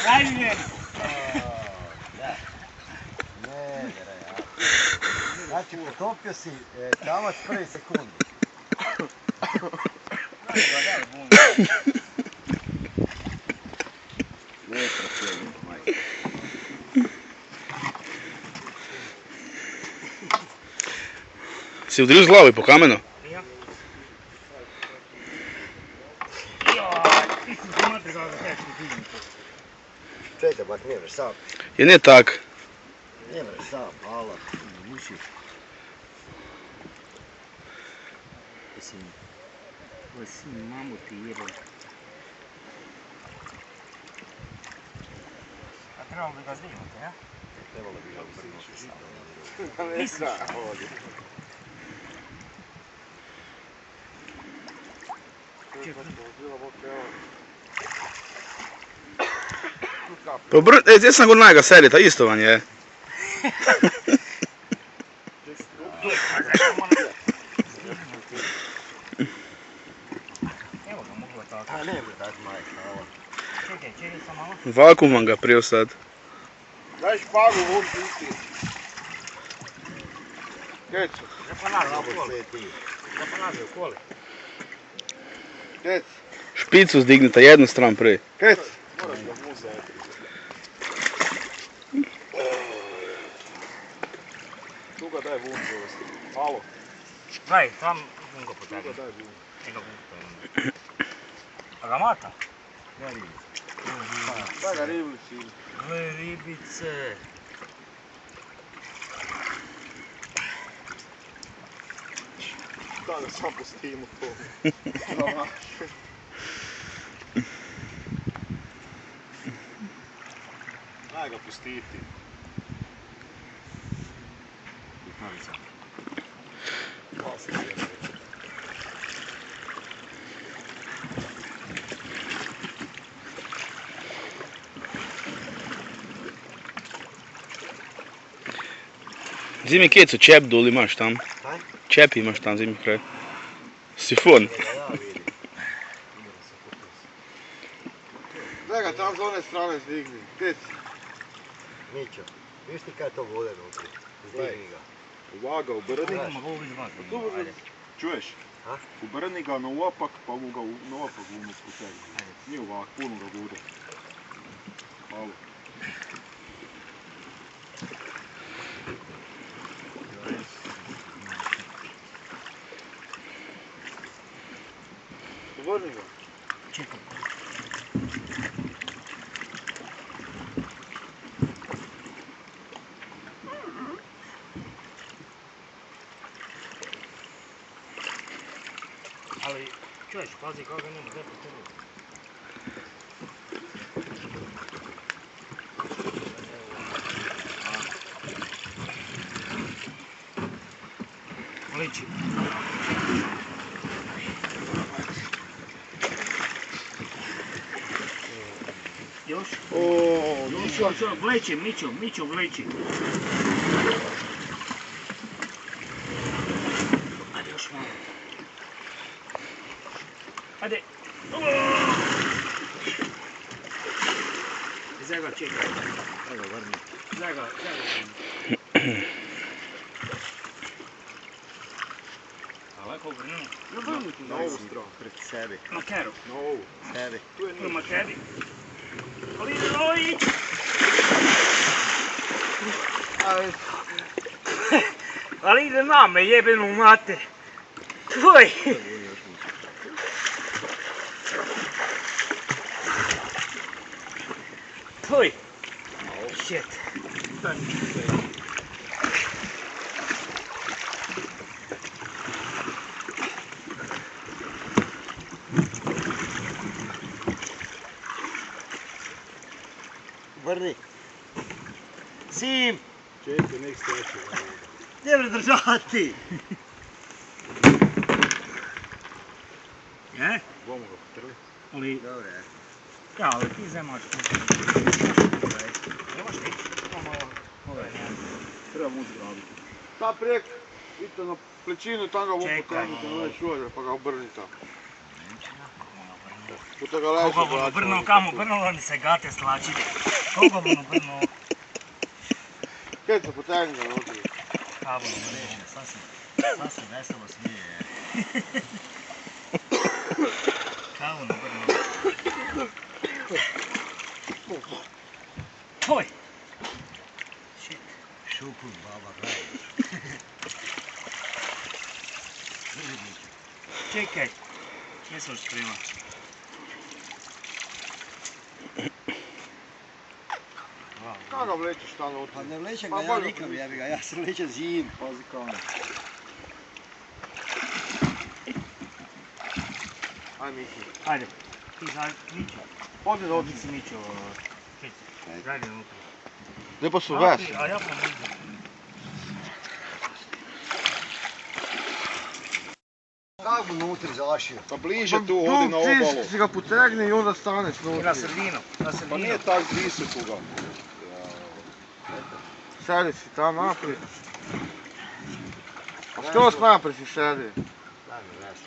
Daj mi meni. Znači, potopio si tamac prvi sekundi. Ne pročijem, majke. Si udrio s glavu i po kamenu? Ja. Ti si se mati gleda kaj ću digniti. Čekaj, bak, ne vreš sam. Je ne tak. Ne vreš sam, ala, muši. Mislim, ovo si mamu ti jebam. A trebalo bi ga zdignuti, ja? Trebalo bi ga ubrnuti sam. Misliš? Pa gdje sam god najga serita, isto vam je. Evo ga, mogu tako. A ne bi tak majke, ala. Čekaj sam malo. Vakuum vam ga prio sad. Daj špagu, vodi isti. Kecu, Zapanaze u Bravo koli. sve ti. Zapanaze u koli. kec, Špicu zdignite, jednu stran prvi. kec. Moraš ga muzati. Tu ga daj vun dovesti. Alo, Daj, tam bungo tu potegni. ga daj vun. Njega bungo potegni. A ga mata? Daj ga riblici. Gle ribice. Daj ga sam pustim u to. Daj ga pustiti. Zimi kecu, čep dol imaš tam. Kaj? Čep imaš tam zimi kraj. Sifon. Ja vidim. Daj ga tam z one strane zdigni. Kec. Mićo, viš ti kaj je to vode nutri? Zdigni ga. Uvaga, obrni. Ajde, mogu izvati. Dobro, Ajde. čuješ? A? Obrni ga na uopak, pa mu ga na uopak unutra potegni. Ajde. Nije ovak, puno ga bude. Malo. Obrni ga. Čekaj. Ali, čuješ, pazi kako ga nema, gdje potegnuti. Liči. Još? Još, vleči, Mićo, vleči. Ajde, još malo. Ajde. Zega, čekaj. Evo, vrni. Zega. A lako obrnuo. Na ovu stranu. Pred sebi. Makeru. Na ovu. Sebi. Tu je Tu je niš. Makeri. Ali oj! Ali ide nama, jebenu mater. Tvoj! Tvoj! Shit. Vrni. Sim! Čekaj, nek steče. Gdje me držati? Je? Bomo ga potrli. Ali, Dobre. ja, ali ti zemaš tu. Nemaš ti? Treba mu zgrabiti. Ta prek, idite na plečinu, tam ga bomo Čekaj, potegniti na onaj šuler, pa ga obrnite. Moja brna. Puta ga leži. Koga budu brno, kamo brno, oni se gate slači. Koga budu brno, Keco, potegni ga unutra. kamo mreže, sasvim veselo smije. Kamo na brno. Oj! Shit. Šupun, baba, gledaj. Čekaj, gdje sam sprema? Kako ga vlečiš tam unutra? Pa ne vlečem Pa ga ja bolje nikam, prilično. jebi ga, ja se vlečem zim, pazi kao. Aj Miki. Ajde, ti za Mićo. Odi dođi. Ti si Mićo, Čekaj, zajde unutra. Gdje pa su vesi? A ja sam vidio. Kako bi unutra zašio? Pa bliže tu odi na obalu. Si ga potegni i onda staneš I na unutra. sredinu, na Pa sredinu. nije tak visoko ga. Sedi si tam naprijed. Skroz naprijed si sedi. Daj mi vesi.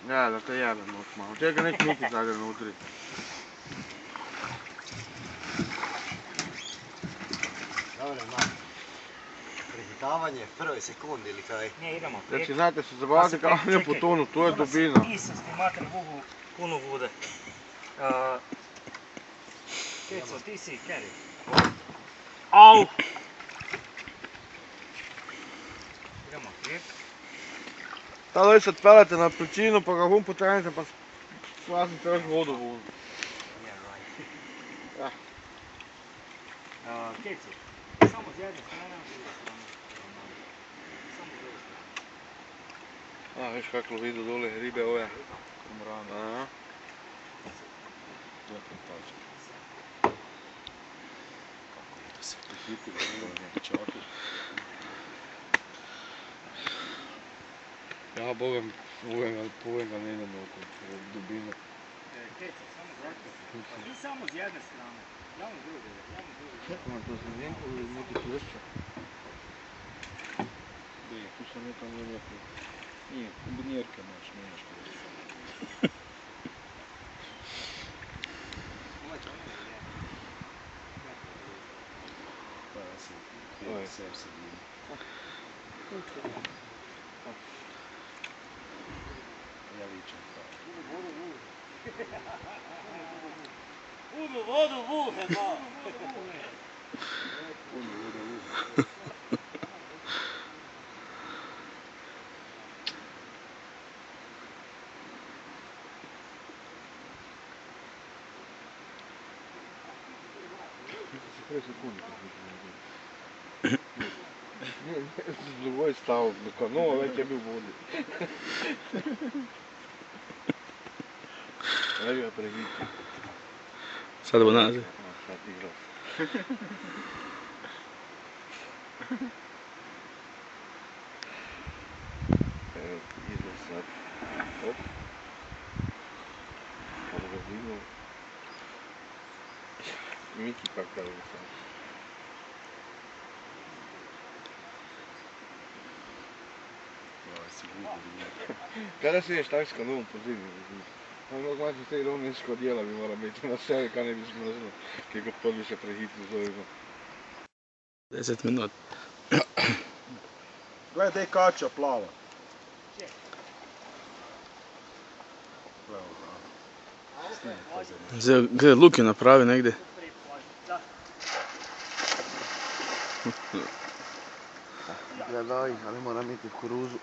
Ne, da te jebem malo. Tega neće Miki zagre unutri. Dobre, man. Prihitavanje prve sekunde ili kaj? Ne, idemo. Znači, znate se zabavati kao ne po tonu, tu je dubina. Nisam s tim mater vugu puno vode. Keco, ti si Kerry. Au! Idemo, prijed. Tada vi se otpelete na pričinu pa ga hum potegnete pa slaznite još vodu u vodu. Yeah, right. Ja. Keco, samo s jedne strane, a s druge strane. Samo s druge strane. A, viš kako vidu dole ribe ove. Komrana. Aha. Lijepo tačka. Kako da se prihiti ga bilo na čaku. Ja, bogam, povem ga ne idem u dubinu. Keco, samo s jedne strane. Pa ti samo s jedne strane. Javno druge, javno druge. Kako vam to znam, ili neki čvršća? Nije. Tu sam nekam ne lijepo. Nije, kombinjerke naš, nije što je. Pa ja sam Oj. sve se vidim. Ja ličem kao. Budu vodu vuhe, ma! S drugoj stavu, dok no već je bil u vodi. Ne bi ga prehitio. Sad bo nazad. Sad igrao. Evo, ide sad. Hop. Kada ga dignu. Miki kakav je sad. Ovaj si gubi. Kada si ideš tak s kanovom po zimi? Ono znači te rominsko dijela bi mora biti na sebi, kad ne bi smrzlo. Kaj ga pod bi se prehitio z ovima. 10 minut. Gledaj, te kača plava. Plava, da. Snije, pozadnje. Gdje Luki napravi negdje. Gledaj, ali moram iti kukuruzu.